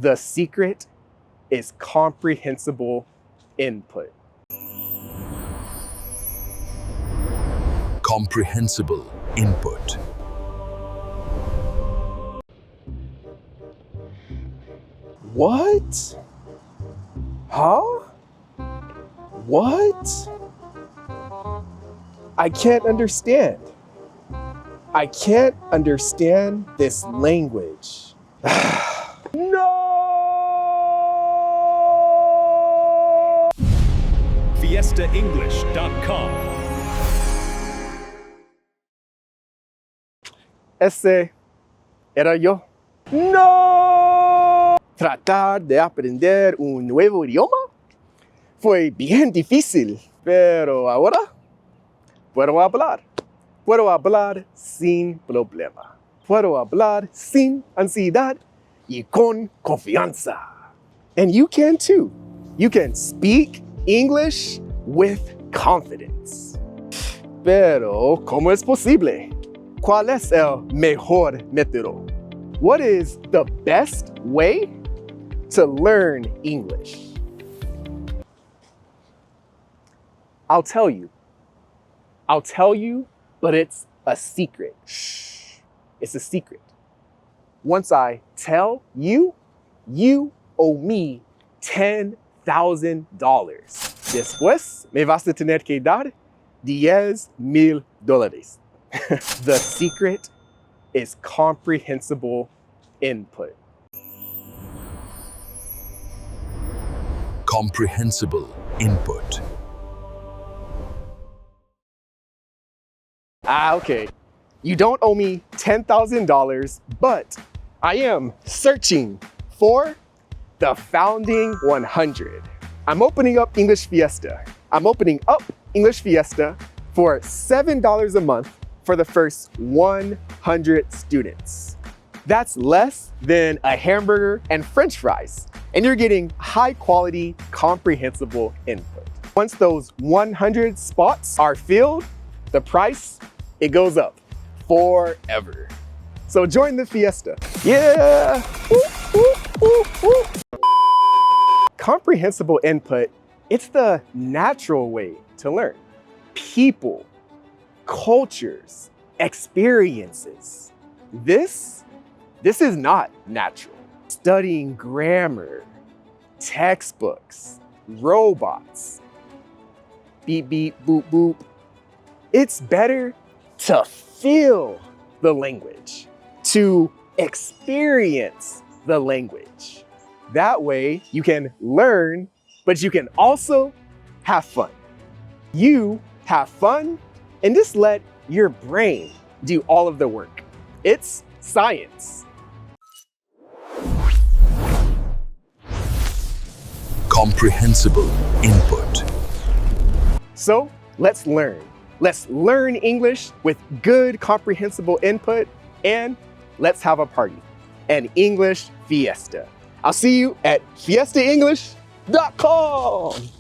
The secret is comprehensible input. Comprehensible input. What? Huh? What? I can't understand. I can't understand this language. No! FiestaEnglish.com. Ese era yo. ¡No! Tratar de aprender un nuevo idioma fue bien difícil, pero ahora puedo hablar. Puedo hablar sin problema. Puedo hablar sin ansiedad y con confianza. And you can too. You can speak English with confidence. Pero, ¿cómo es posible? ¿Cuál es el mejor método? What is the best way to learn English? I'll tell you. I'll tell you, but it's a secret. Shh. It's a secret. Once I tell you, you owe me $10,000. Después me vas a tener que dar $10,000. The secret is comprehensible input. Comprehensible input. Okay. You don't owe me $10,000, but I am searching for the founding 100. I'm opening up English Fiesta. I'm opening up English Fiesta for $7 a month for the first 100 students. That's less than a hamburger and French fries, and you're getting high quality, comprehensible input. Once those 100 spots are filled, the price, it goes up forever. So join the Fiesta. Yeah! Woo, woo, woo, woo. Comprehensible input, it's the natural way to learn. People, cultures, experiences. This is not natural. Studying grammar, textbooks, robots, beep, beep, boop, boop. It's better to feel the language, to experience the language. That way you can learn, but you can also have fun. You have fun and just let your brain do all of the work. It's science. Comprehensible input. So let's learn. Let's learn English with good comprehensible input, and let's have a party, an English Fiesta. I'll see you at FiestaEnglish.com.